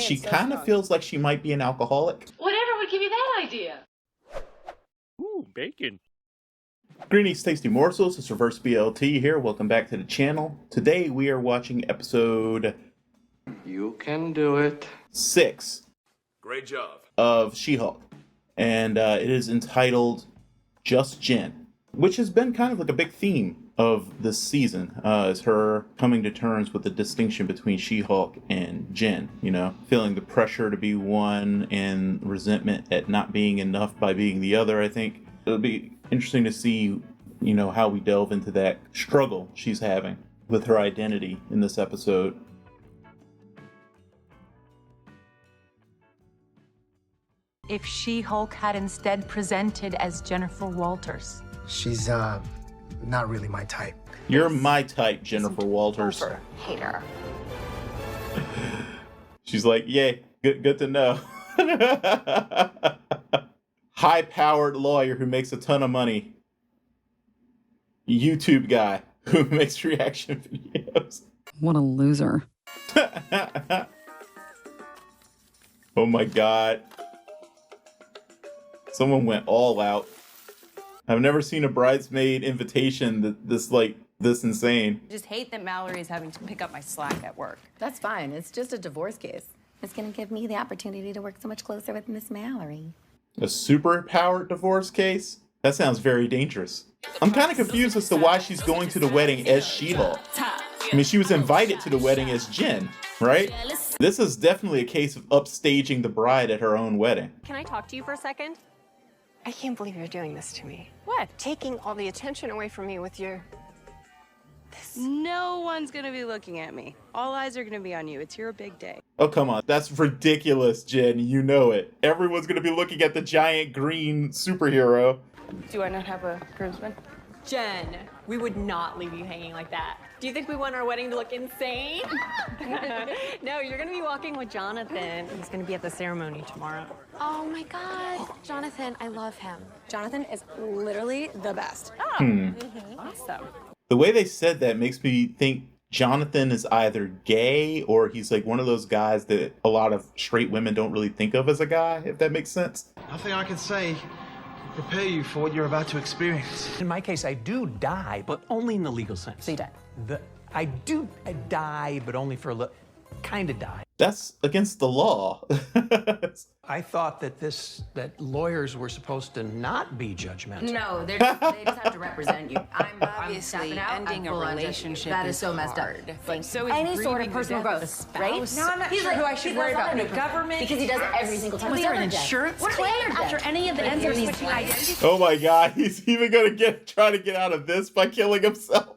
she kind of feels like she might be an alcoholic. Whatever would give you that idea? Ooh, bacon. Greetings, tasty morsels. It's Reverse BLT here. Welcome back to the channel. Today we are watching episode... You can do it. 6. Great job. Of She-Hulk. And it is entitled Just Jen, which has been kind of like a big theme of this season, is her coming to terms with the distinction between She-Hulk and Jen, you know, feeling the pressure to be one and resentment at not being enough by being the other. I think it'll be interesting to see, you know, how we delve into that struggle she's having with her identity in this episode. If She-Hulk had instead presented as Jennifer Walters. She's, not really my type. You're my type, Jennifer Walters. Hater. She's like, yay, good to know. High-powered lawyer who makes a ton of money. YouTube guy who makes reaction videos. What a loser. Oh my god. Someone went all out. I've never seen a bridesmaid invitation this insane. I just hate that Mallory is having to pick up my slack at work. That's fine. It's just a divorce case. It's going to give me the opportunity to work so much closer with Miss Mallory. A super-powered divorce case? That sounds very dangerous. I'm kind of confused as to why she's going to the wedding as She-Hulk. I mean, she was invited to the wedding as Jen, right? This is definitely a case of upstaging the bride at her own wedding. Can I talk to you for a second? I can't believe you're doing this to me. What? Taking all the attention away from me with your... No one's gonna be looking at me. All eyes are gonna be on you. It's your big day. Oh, come on. That's ridiculous, Jen. You know it. Everyone's gonna be looking at the giant green superhero. Do I not have a groomsman? Jen, we would not leave you hanging like that. Do you think we want our wedding to look insane? No, you're gonna be walking with Jonathan. He's gonna be at the ceremony tomorrow. Oh my God, Jonathan, I love him. Jonathan is literally the best. Oh, awesome. The way they said that makes me think Jonathan is either gay or he's like one of those guys that a lot of straight women don't really think of as a guy, if that makes sense. Nothing I can say prepare you for what you're about to experience. In my case, I do die, but only in the legal sense. So you die? I die, but only for a little, kind of die. That's against the law. I thought that lawyers were supposed to not be judgmental. No, they just have to represent you. Obviously, ending a relationship that is so messed up. But so is any sort of grieving personal the death growth, of a right? spouse. No, I'm not sure who I should worry about. The government, because he does it every single time. Was there an insurance claim after any of the ends of these plans? Oh my god, he's even gonna try to get out of this by killing himself.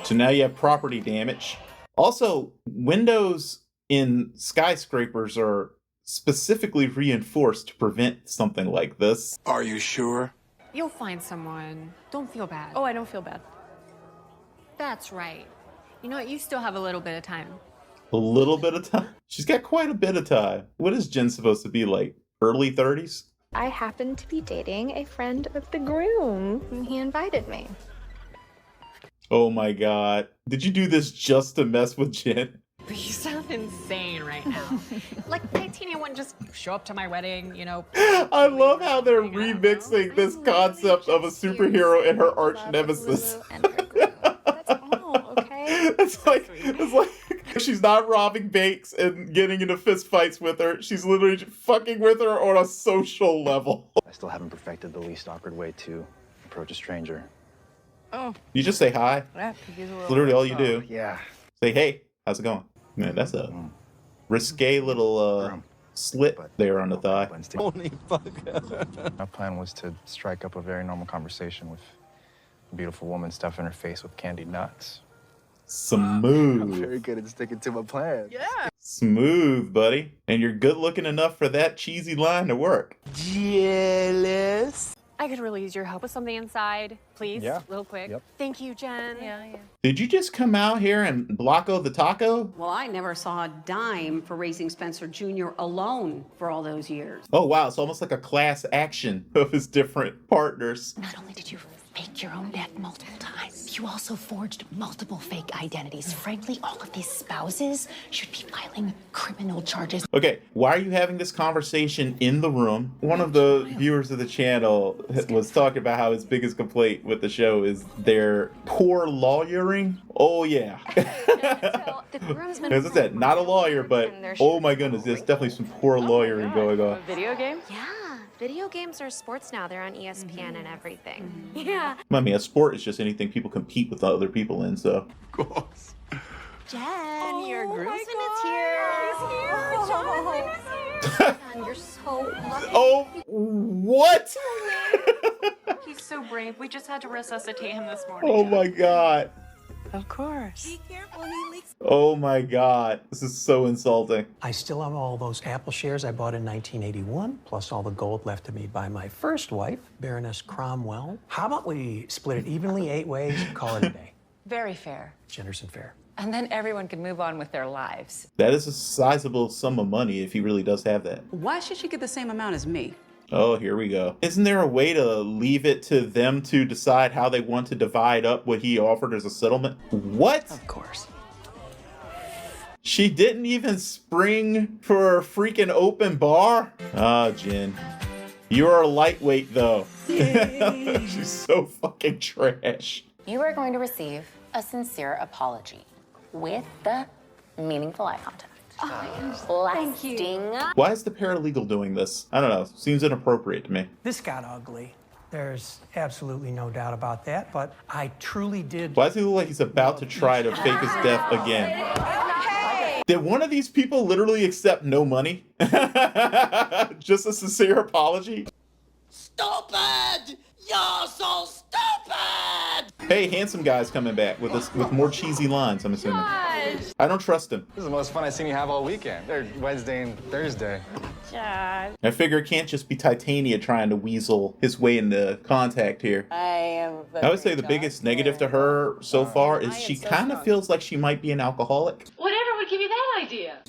So now you have property damage. Also, windows in skyscrapers are specifically reinforced to prevent something like this. Are you sure? You'll find someone. Don't feel bad. Oh, I don't feel bad. That's right. You know what? You still have a little bit of time. A little bit of time? She's got quite a bit of time. What is Jen supposed to be, like, early 30s? I happen to be dating a friend of the groom, and he invited me. Oh my god. Did you do this just to mess with Jen? You sound insane right now. Like, Titania wouldn't just show up to my wedding, you know. I love how they're remixing this concept of a superhero and her arch nemesis. That's all, okay? It's like she's not robbing banks and getting into fist fights with her. She's literally fucking with her on a social level. I still haven't perfected the least awkward way to approach a stranger. Oh. You just say hi. Yeah, Literally all you do. Yeah. Say, hey, how's it going? Man, that's a risque little slit there on the thigh. Holy fuck. My plan was to strike up a very normal conversation with a beautiful woman stuffing her face with candy nuts. Smooth. I'm very good at sticking to my plan. Yeah. Smooth, buddy. And you're good looking enough for that cheesy line to work. Jealous. I could really use your help with something inside, please. Yeah. Real quick. Yep. Thank you, Jen. Yeah. Did you just come out here and blocko the taco? Well, I never saw a dime for raising Spencer Jr. alone for all those years. Oh, wow. It's almost like a class action of his different partners. Not only did you fake your own death multiple times, You also forged multiple fake identities. Frankly, all of these spouses should be filing criminal charges. Okay, why are you having this conversation in the room? One of the viewers of the channel was talking about how his biggest complaint with the show is their poor lawyering. Oh yeah. As I said, not a lawyer, but oh my goodness, there's definitely some poor lawyering going on. Video game? Yeah, video games are sports now. They're on ESPN and everything. Yeah. I mean, a sport is just anything people compete with other people in, so. Of course. Jen, your groomsman is here. He's here. Jonathan is here. You're so lucky. Oh, what? He's so brave. We just had to resuscitate him this morning. Oh my god. Of course. Be careful, he leaks. Oh my god. This is so insulting. I still have all those Apple shares I bought in 1981, plus all the gold left to me by my first wife, Baroness Cromwell. How about we split it evenly 8 ways and call it a day? Very fair. Generous and fair. And then everyone can move on with their lives. That is a sizable sum of money if he really does have that. Why should she get the same amount as me? Oh, here we go. Isn't there a way to leave it to them to decide how they want to divide up what he offered as a settlement? What? Of course. She didn't even spring for a freaking open bar? Ah, Jen. You're a lightweight, though. She's so fucking trash. You are going to receive a sincere apology with the meaningful eye contact. Lasting. Why is the paralegal doing this? I don't know. Seems inappropriate to me. This got ugly. There's absolutely no doubt about that, but I truly did. Why does he look like he's about to try to fake his death again? Hey! Did one of these people literally accept no money? Just a sincere apology? Stupid! You're so stupid! Hey, handsome guy's coming back with more cheesy lines, I'm assuming. I don't trust him. This is the most fun I've seen you have all weekend. Or Wednesday and Thursday. Josh. I figure it can't just be Titania trying to weasel his way into contact here. I would say the biggest negative to her so far is she kind of feels like she might be an alcoholic. Whatever would give you that idea?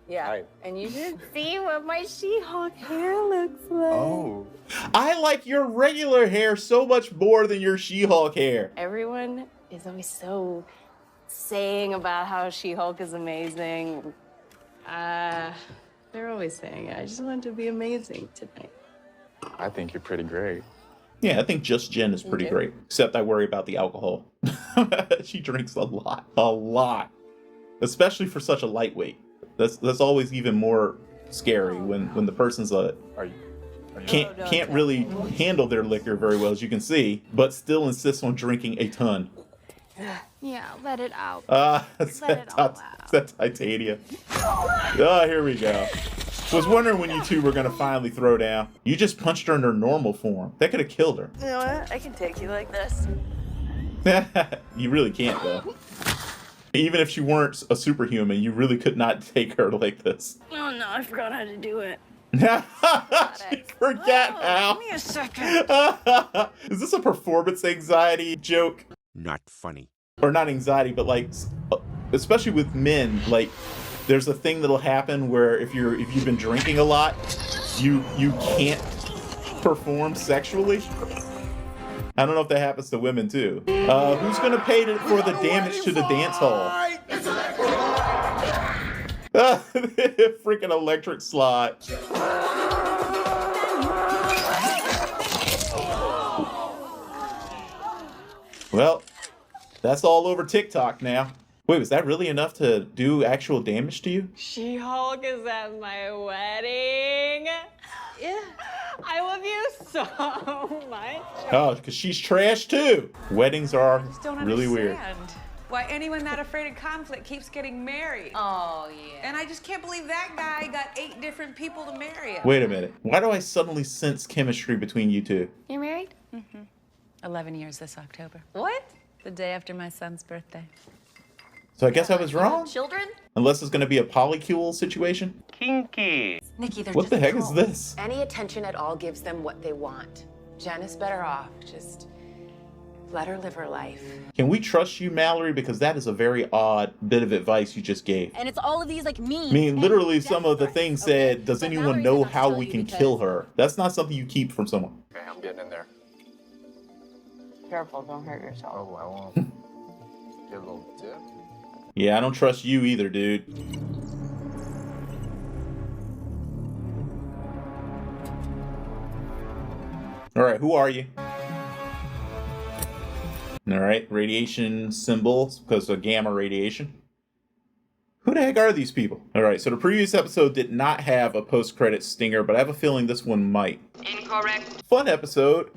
Yeah. And you should see what my She-Hulk hair looks like. Oh. I like your regular hair so much more than your She-Hulk hair. Everyone is always so saying about how She-Hulk is amazing. They're always saying it. I just want to be amazing tonight. I think you're pretty great. Yeah, I think Just Jen is pretty great. Except I worry about the alcohol. She drinks a lot. A lot. Especially for such a lightweight. That's always even more scary when the person's can't really handle their liquor very well, as you can see, but still insists on drinking a ton. Yeah, let it out. That's that Titania. Oh, here we go. Was wondering when you two were gonna finally throw down. You just punched her in her normal form. That could have killed her. You know what? I can take you like this. You really can't, though. Even if she weren't a superhuman, you really could not take her like this. Oh no, I forgot how to do it. She forgot how. Give me a second. Is this a performance anxiety joke? Not funny. Or not anxiety, but like, especially with men, like, there's a thing that'll happen where if you've been drinking a lot, you can't perform sexually. I don't know if that happens to women too. Who's gonna pay for the damage to the dance hall? Freaking electric slide. Well, that's all over TikTok now. Wait, was that really enough to do actual damage to you? She-Hulk is at my wedding. Yeah. I love you so much. Oh, because she's trash too. Weddings are really weird. Why anyone not afraid of conflict keeps getting married. Oh, yeah. And I just can't believe that guy got 8 different people to marry him. Wait a minute. Why do I suddenly sense chemistry between you two? You're married? 11 years this October. What? The day after my son's birthday. So I guess I was wrong? Children? Unless it's going to be a polycule situation? Kinky. Nikki, they're What just the heck is trolls. this? Any attention at all gives them what they want. Jen is better off. Just let her live her life. Can we trust you, Mallory? Because that is a very odd bit of advice you just gave. And it's all of these like memes. I mean, literally some of the things said, does anyone know how we can kill her? That's not something you keep from someone. Okay, I'm getting in there. Careful, don't hurt yourself. Oh, I won't. Get a little dip. Yeah, I don't trust you either, dude. All right, who are you? All right, radiation symbols because of gamma radiation. Who the heck are these people? All right, so the previous episode did not have a post-credit stinger, but I have a feeling this one might. Incorrect. Fun episode.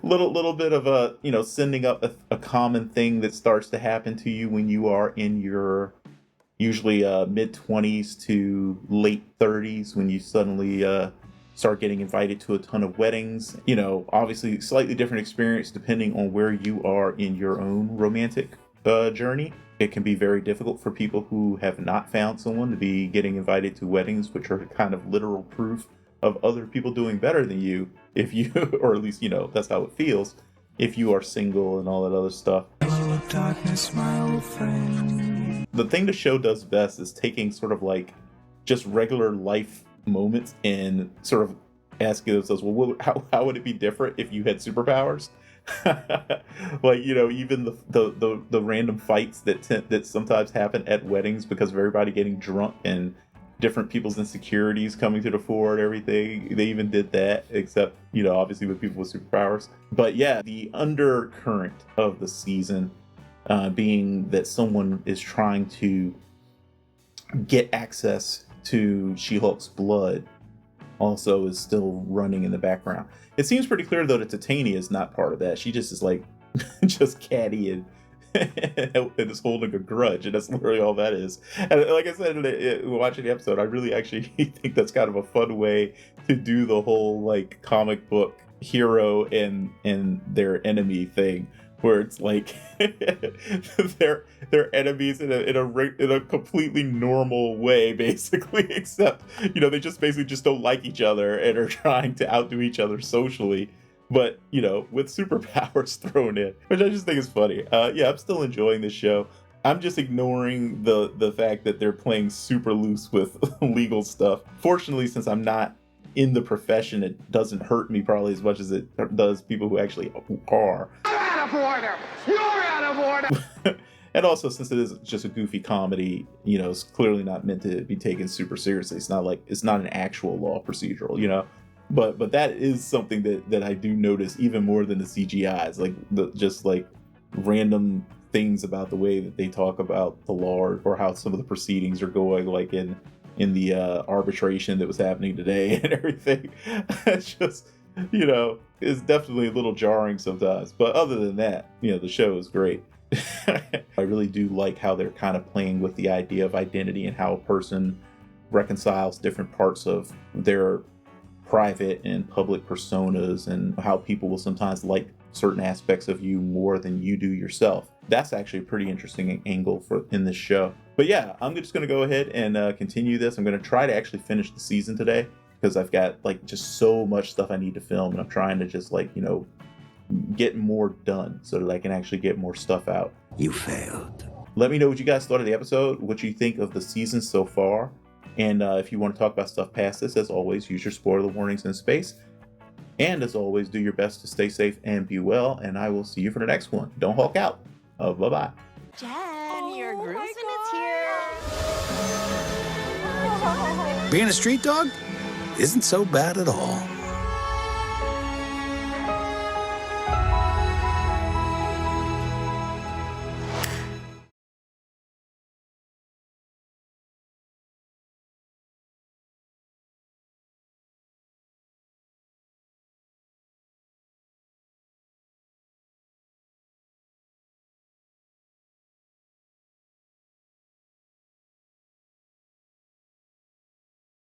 Little bit of a, sending up a common thing that starts to happen to you when you are in your usually mid-20s to late 30s, when you suddenly start getting invited to a ton of weddings. Obviously slightly different experience depending on where you are in your own romantic journey. It can be very difficult for people who have not found someone to be getting invited to weddings, which are kind of literal proof of other people doing better than you, if you, or at least, that's how it feels, if you are single and all that other stuff. Hello, darkness, my old friend. The thing the show does best is taking sort of like just regular life moments and sort of asking themselves, well, how would it be different if you had superpowers? Like, even the random fights that sometimes happen at weddings because of everybody getting drunk and different people's insecurities coming to the fore and everything. They even did that, except, obviously with people with superpowers. But yeah, the undercurrent of the season being that someone is trying to get access to She-Hulk's blood also is still running in the background. It seems pretty clear, though, that Titania is not part of that. She just is like, just catty and is holding a grudge, and that's literally all that is. And like I said, watching the episode, I really actually think that's kind of a fun way to do the whole like comic book hero and their enemy thing, where it's like they're enemies in a completely normal way, basically, except they just basically just don't like each other and are trying to outdo each other socially, but with superpowers thrown in, which I just think is funny. Yeah, I'm still enjoying this show. I'm just ignoring the fact that they're playing super loose with legal stuff. Fortunately, since I'm not in the profession, it doesn't hurt me probably as much as it does people who actually are. You're out of order! You're out of order! And also, since it is just a goofy comedy, it's clearly not meant to be taken super seriously. It's not an actual law procedural, But that is something that I do notice even more than the CGI. It's like just random things about the way that they talk about the law or how some of the proceedings are going, like in the arbitration that was happening today and everything. It's just, it's definitely a little jarring sometimes. But other than that, the show is great. I really do like how they're kind of playing with the idea of identity and how a person reconciles different parts of their private and public personas, and how people will sometimes like certain aspects of you more than you do yourself. That's actually a pretty interesting angle in this show. But yeah, I'm just going to go ahead and continue this. I'm going to try to actually finish the season today because I've got just so much stuff I need to film, and I'm trying to just get more done so that I can actually get more stuff out. You failed. Let me know what you guys thought of the episode, what you think of the season so far. And if you want to talk about stuff past this, as always, use your spoiler warnings in space. And as always, do your best to stay safe and be well. And I will see you for the next one. Don't Hulk out. Bye-bye. Jen, your groomsman is here. Being a street dog isn't so bad at all.